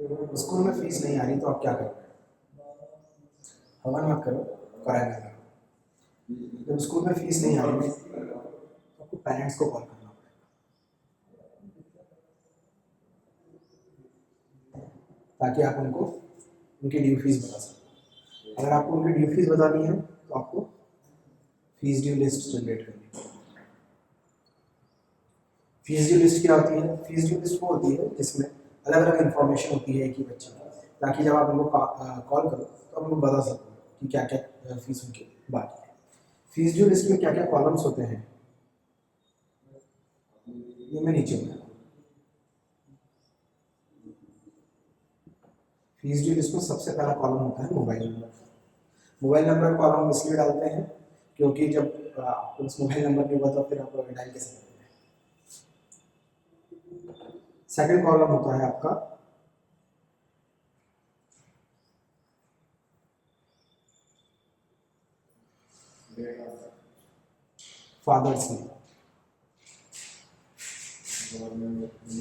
School में fees नहीं आ रही तो आप क्या करोगे? हवन मत करो, कराएंगे करो। जब स्कूल में फीस नहीं आ रही तो आपको पेरेंट्स को कॉल करना पड़ेगा ताकि आप उनको उनकी ड्यू फीस बता सकें। अगर आपको उनकी ड्यू फीस बतानी है तो आपको फीस ड्यू लिस्ट जनरेट करनी है। फीस ड्यू लिस्ट क्या होती है? फीस ड्यू लिस्ट वो होती है जिसमें अलग अलग इन्फॉर्मेशन होती है एक ही बच्चे की, ताकि जब आप उनको कॉल करो तो आप उनको बता सको कि क्या क्या फीस उनकी बाकी है। फीस ड्यू लिस्ट में क्या क्या कॉलम्स होते हैं ये मैं नीचे बता। फीस ड्यू लिस्ट में सबसे पहला कॉलम होता है mobile number. Mobile number column इसलिए डालते हैं क्योंकि जब आपको उस मोबाइल नंबर नहीं होगा तो फिर आप डायल कैसे करेंगे। सेकंड कॉलम होता है आपका फादर्स नेम।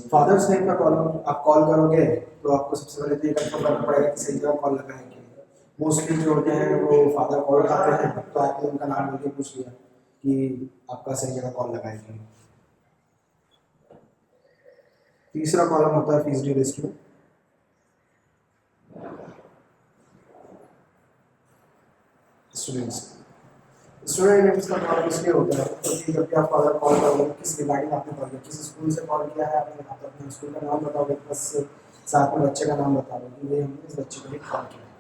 फादर्स नेम का कॉलम आप कॉल करोगे तो आपको सबसे पहले तो ये कंफर्म करना पड़ेगा कि सही जगह कॉल लगा है कि नहीं। मोस्टली जो होते हैं वो फादर कॉल उठाते हैं तो आपने उनका नाम लेके पूछ लिया कि आपका सही जगह कॉल लगा है कि नहीं। तीसरा कॉलम होता है फीस ड्यू लिस्ट में स्टूडेंट्स। स्टूडेंट नेम्स का कॉलम इसलिए होता है क्योंकि जब भी आप फादर कॉल करोगे किस रिगार्डिंग आपने कॉल किया, किस स्कूल से कॉल किया है आपने, आप अपने स्कूल का नाम बताओगे बस साथ में बच्चे का नाम बताओगे कि ये हमने इस बच्चे के लिए कॉल किया है।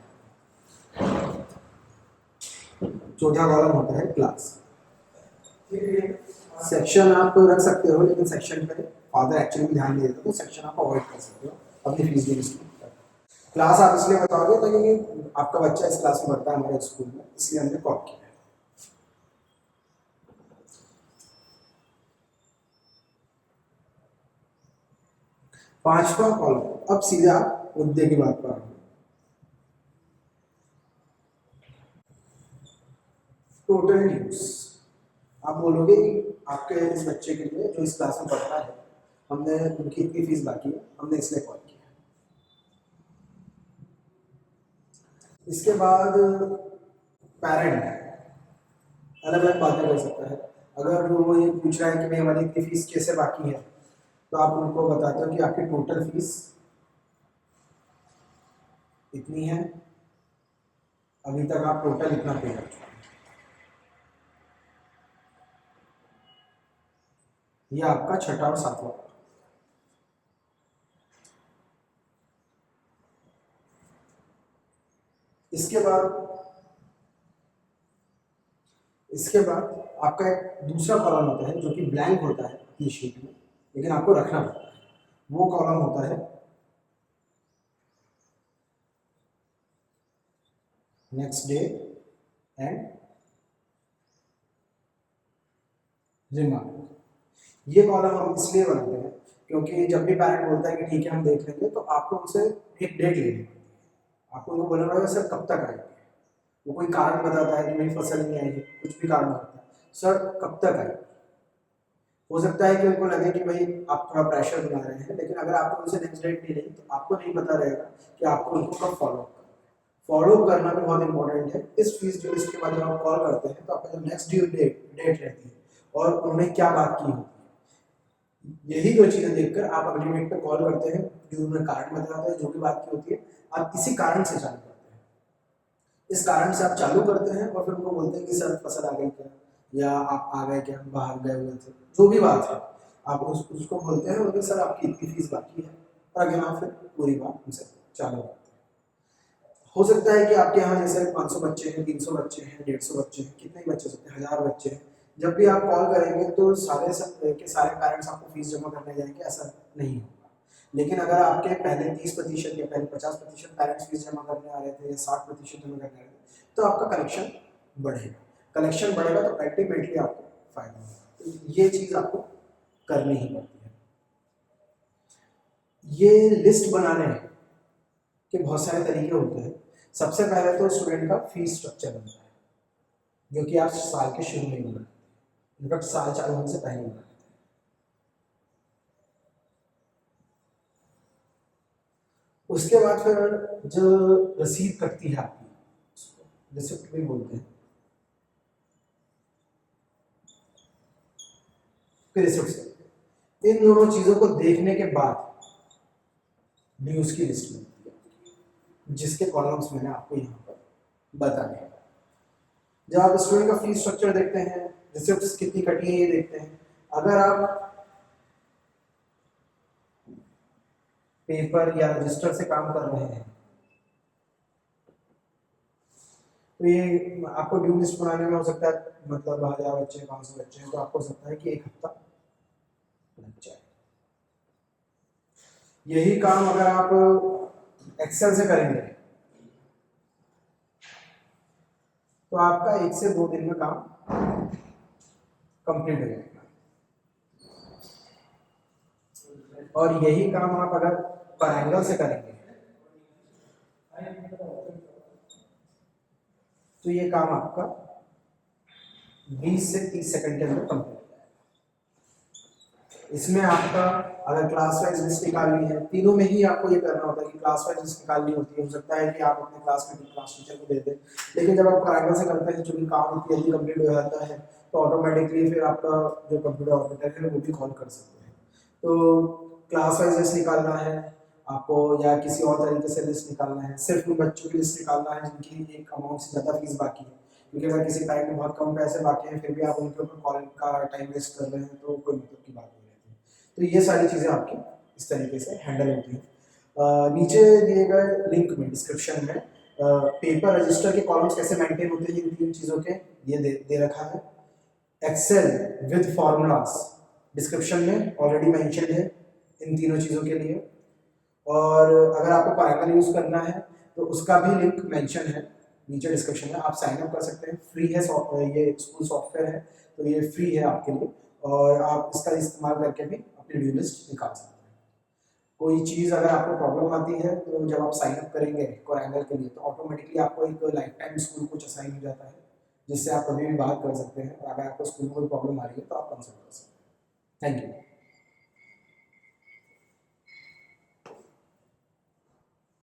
चौथा कॉलम होता है क्लास। सेक्शन आप तो रख सकते हो लेकिन सेक्शन पे फादर एक्चुअली में ध्यान नहीं देता तो सेक्शन आप अवॉइड कर सकते हो अपनी फीस की लिस्ट में। क्लास आप इसलिए बताओगे ताकि आपका बच्चा इस क्लास में पढ़ता है हमारे स्कूल में, इसलिए हमने कॉल किया है। पांचवा कॉलम, अब सीधे आप मुद्दे की बात पर आओगे। Total dues. आप बोलोगे कि आपके इस बच्चे के लिए जो इस क्लास में पढ़ता है हमने उनकी इतनी फीस बाकी है, हमने इसलिए कॉल किया। इसके बाद पेरेंट अलग अलग बातें कर सकता है। अगर वो ये पूछ रहा है कि भाई हमारी इतनी फीस कैसे बाकी है तो आप उनको बताते हो कि आपकी टोटल फीस इतनी है, अभी तक आप टोटल इतना पे कर चुके हैं। ये आपका छठा और सातवां। इसके बाद आपका एक दूसरा कॉलम होता है जो कि ब्लैंक होता है अपनी शीट में लेकिन आपको रखना पड़ता है। वो कॉलम होता है नेक्स्ट डे एंड रिमार्क। ये कॉलम हम इसलिए बनाते हैं क्योंकि जब भी पेरेंट बोलता है कि ठीक है हम देख लेंगे तो आपको उनसे एक डेट लेनी पड़ती है। आपको उनको बोलना पड़ेगा सर कब तक आएगी। वो कोई कारण बताता है कि मेरी फसल नहीं आएगी, कुछ भी कारण होता है, सर कब तक आएगी। हो सकता है कि उनको लगे कि भाई आप थोड़ा प्रेशर बना रहे हैं, लेकिन अगर आपको उनसे नेक्स्ट डेट नहीं रही तो आपको नहीं पता रहेगा कि आपको उनको कब फॉलो अप करना है। फॉलो अप करना भी बहुत इंपॉर्टेंट है। इस फीस ड्यू लिस्ट के बाद जब आप कॉल करते हैं तो आपका जो नेक्स्ट ड्यू डेट रहती है और उन्होंने क्या बात की होती है, यही दो चीजें देखकर आप अगली डेट पे कॉल करते हैं, जो उन्होंने कारण बताते हैं, जो भी बात की होती है आप इसी कारण से चालू करते हैं। इस कारण से आप चालू करते हैं और फिर उनको बोलते हैं कि सर फसल आ गई क्या, या आप आ गए क्या, बाहर गए हुए थे, जो भी बात है आप उसको बोलते हैं और सर आपकी इतनी फीस बाकी है, और अगर आप फिर पूरी बात उनसे चालू करते हैं। हो सकता है कि आपके यहाँ जैसे 500 बच्चे हैं, 300 बच्चे हैं, 150 बच्चे हैं, कितने बच्चे सकते हैं, 1000 बच्चे हैं। जब भी आप कॉल करेंगे तो सारे के सारे पेरेंट्स आपको फीस जमा करने जाएंगे, ऐसा नहीं होगा। लेकिन अगर आपके पहले 30% या पहले 50% पेरेंट्स फीस जमा करने आ रहे थे या 60% जमा करने आ रहे थे तो आपका कलेक्शन बढ़ेगा। कलेक्शन बढ़ेगा तो अल्टीमेटली आपको फायदा होगा। तो ये चीज़ आपको करनी ही पड़ती है। ये लिस्ट बनाने के बहुत सारे तरीके होते हैं। सबसे पहले तो स्टूडेंट का फीस स्ट्रक्चर बनता है जो कि आप साल के शुरू में ही बनाते हैं, इनफैक्ट साल चालू होने से पहले ही बनाते हैं। उसके बाद फिर जो रसीद कटती है आपकी, उसको रिसिप्ट भी बोलते हैं, फिर रिसिप्ट, इन दोनों चीज़ों को देखने के बाद ड्यूज की लिस्ट मिलती है, जिसके कॉलम्स मैंने आपको यहाँ पर बताने हैं। जब आप स्टूडेंट का फीस स्ट्रक्चर देखते हैं, रिसिप्ट्स कितनी कटी है ये देखते हैं। अगर आप पेपर या रजिस्टर से काम कर रहे हैं तो ये आपको ड्यू लिस्ट बनाने में हो सकता है, मतलब 1000 बच्चे 500 बच्चे हैं तो आपको हो सकता है कि 1 हफ्ता लग जाए। यही काम अगर आप एक्सेल से करेंगे तो आपका 1 से 2 दिन में काम कंप्लीट हो जाएगा। और यही काम आप अगर ट्रायंगल से करेंगे तो ये काम आपका 20 से 30 सेकंड के अंदर कंप्लीट हो जाएगा। इसमें आपका अगर क्लास वाइज लिस्ट निकालनी है, तीनों में ही आपको ये करना होता है कि क्लास वाइज लिस्ट निकालनी होती है। हो सकता है कि आप अपने क्लास में क्लास टीचर को दे दें, लेकिन जब आप ट्रायंगल से करते हैं चूंकि काम इतनी जल्दी कंप्लीट हो जाता है तो ऑटोमेटिकली फिर आपका जो कंप्यूटर ऑपरेटर है वो भी कॉल कर सकते हैं। तो क्लास वाइज लिस्ट निकालना है आपको या किसी और तरीके से लिस्ट निकालना है, सिर्फ उन बच्चों की लिस्ट निकालना है जिनकी एक अमाउंट से ज़्यादा फीस बाकी है, क्योंकि अगर किसी टाइम में बहुत कम पैसे बाकी हैं फिर भी आप उनके ऊपर कॉल का टाइम वेस्ट कर रहे हैं तो कोई मतलब की बात नहीं रहती। तो ये सारी चीज़ें आपकी इस तरीके से हैंडल होती हैं। नीचे दिए गए लिंक में डिस्क्रिप्शन में पेपर रजिस्टर के कॉलम्स कैसे मेंटेन होते हैं इन 3 चीज़ों के ये दे रखा है। एक्सेल विद फॉर्मूलाज डिस्क्रिप्शन में ऑलरेडी मेंशन है इन तीनों चीज़ों के लिए। और अगर आपको पाइथन यूज़ करना है तो उसका भी लिंक मेंशन है नीचे डिस्क्रिप्शन में, आप साइन अप कर सकते हैं, फ्री है ये स्कूल सॉफ्टवेयर है तो ये फ्री है आपके लिए और आप इसका इस्तेमाल करके भी अपनी ड्यू लिस्ट निकाल सकते हैं। कोई चीज़ अगर आपको प्रॉब्लम आती है तो जब आप साइन अप करेंगे कोरैंगल के लिए तो ऑटोमेटिकली आपको एक life time school coach assign हो जाता है जिससे आप कभी भी बात कर सकते हैं और अगर आपको स्कूल में कोई प्रॉब्लम आ रही है तो आप कंसल्ट कर सकते हैं। Thank you.